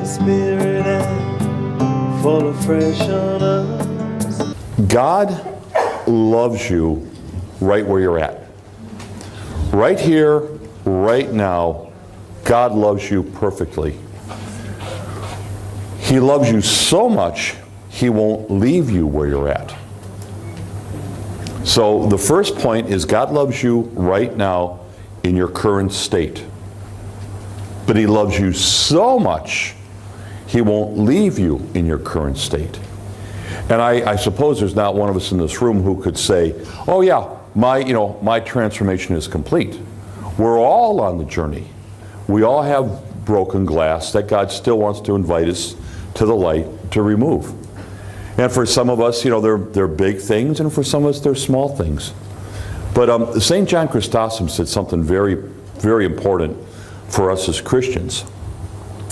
Spirit and fall afresh on us. God loves you right where you're at. Right here, right now, God loves you perfectly. He loves you so much, He won't leave you where you're at. So the first point is God loves you right now in your current state. But He loves you so much, He won't leave you in your current state. And I suppose there's not one of us in this room who could say, oh yeah, my transformation is complete. We're all on the journey. We all have broken glass that God still wants to invite us to the light to remove. And for some of us, they're big things, and for some of us, they're small things. But St. John Chrysostom said something very, very important for us as Christians.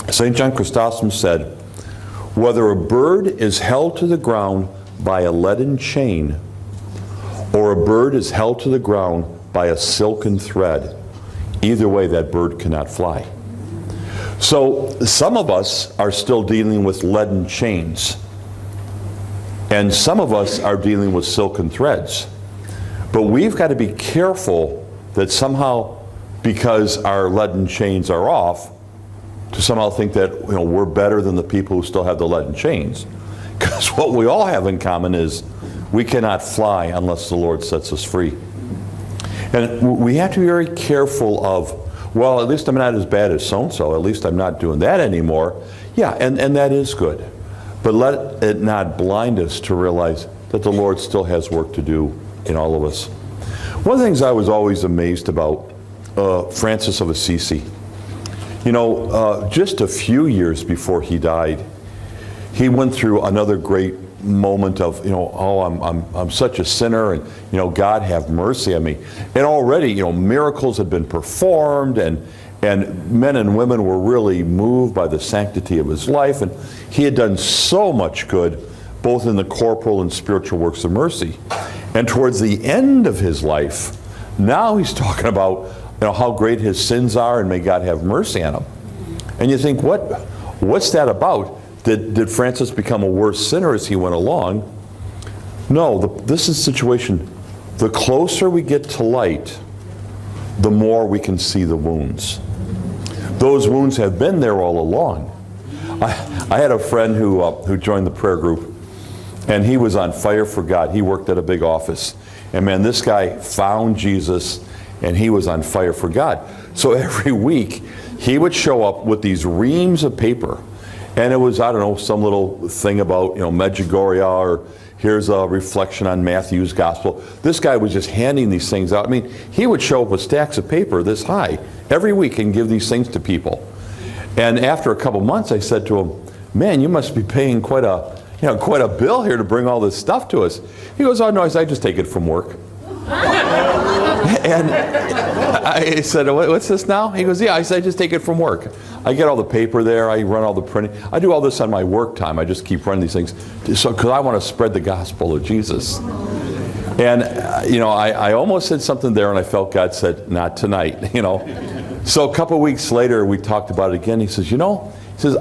St. John Chrysostom said, whether a bird is held to the ground by a leaden chain, or a bird is held to the ground by a silken thread, either way that bird cannot fly. So some of us are still dealing with leaden chains, and some of us are dealing with silken threads. But we've got to be careful that somehow, because our leaden chains are off, to somehow think that we're better than the people who still have the leaden chains. Because what we all have in common is we cannot fly unless the Lord sets us free. And we have to be very careful of, well, at least I'm not as bad as so-and-so, at least I'm not doing that anymore. Yeah, and that is good. But let it not blind us to realize that the Lord still has work to do in all of us. One of the things I was always amazed about Francis of Assisi, just a few years before he died, he went through another great moment of, I'm such a sinner, and God have mercy on me. And already, miracles had been performed, and men and women were really moved by the sanctity of his life, and he had done so much good, both in the corporal and spiritual works of mercy. And towards the end of his life, now he's talking about how great his sins are, and may God have mercy on him. And you think, what's that about? Did Francis become a worse sinner as he went along? No, this is the situation. The closer we get to light, the more we can see the wounds. Those wounds have been there all along. I had a friend who joined the prayer group, and he was on fire for God. He worked at a big office. And man, this guy found Jesus, and he was on fire for God. So every week, he would show up with these reams of paper. And it was, some little thing about, Medjugorje, or here's a reflection on Matthew's gospel. This guy was just handing these things out. I mean, he would show up with stacks of paper this high every week and give these things to people. And after a couple months, I said to him, man, you must be paying quite a bill here to bring all this stuff to us. He goes, oh no, I just take it from work. And I said, what's this now? He goes, yeah, I said, I just take it from work. I get all the paper there, I run all the printing. I do all this on my work time. I just keep running these things because I want to spread the gospel of Jesus. And, I almost said something there, and I felt God said, not tonight, So a couple of weeks later, we talked about it again. He says,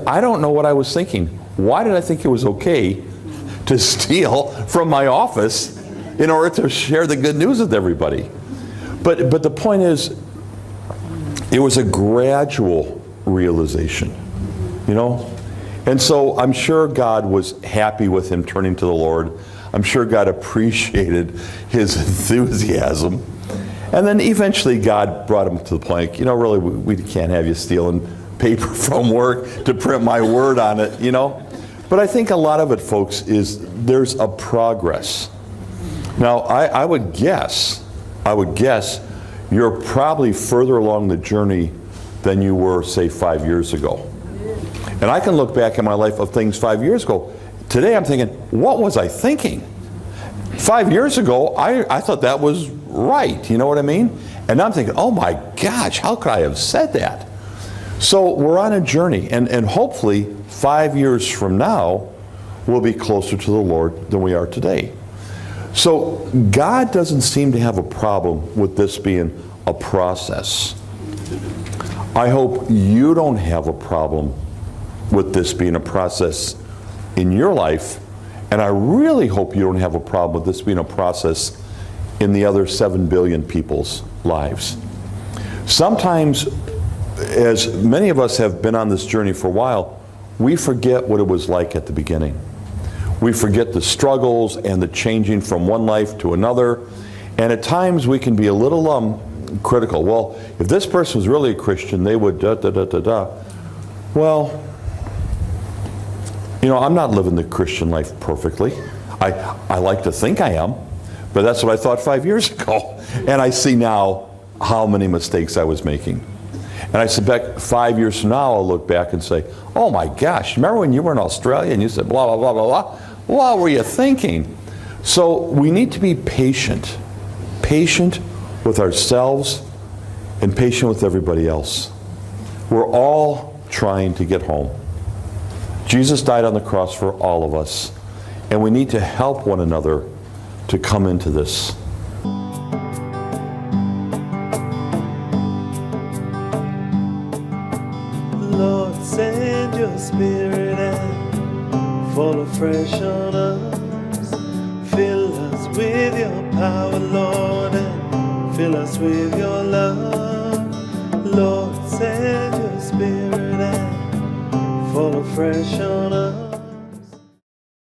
I don't know what I was thinking. Why did I think it was okay to steal from my office in order to share the good news with everybody? But the point is, it was a gradual realization, And so I'm sure God was happy with him turning to the Lord. I'm sure God appreciated his enthusiasm. And then eventually God brought him to the point, really, we can't have you stealing paper from work to print my word on it, But I think a lot of it, folks, is there's a progress. Now, I would guess you're probably further along the journey than you were, say, 5 years ago. And I can look back in my life of things 5 years ago. Today I'm thinking, what was I thinking? 5 years ago, I thought that was right, you know what I mean? And I'm thinking, oh my gosh, how could I have said that? So we're on a journey, and hopefully 5 years from now, we'll be closer to the Lord than we are today. So God doesn't seem to have a problem with this being a process. I hope you don't have a problem with this being a process in your life, and I really hope you don't have a problem with this being a process in the other 7 billion people's lives. Sometimes, as many of us have been on this journey for a while, we forget what it was like at the beginning. We forget the struggles and the changing from one life to another, and at times we can be a little critical. Well, if this person was really a Christian, they would da-da-da-da-da. Well, you know, I'm not living the Christian life perfectly. I like to think I am, but that's what I thought 5 years ago. And I see now how many mistakes I was making. And I said, back 5 years from now, I'll look back and say, oh my gosh, remember when you were in Australia and you said blah, blah, blah, blah, blah? What were you thinking? So we need to be patient. Patient with ourselves and patient with everybody else. We're all trying to get home. Jesus died on the cross for all of us, and we need to help one another to come into this. Lord, send your spirit and fall afresh on us. Fill us with your power, Lord, and fill us with your love. Lord, send your spirit and fall afresh on us.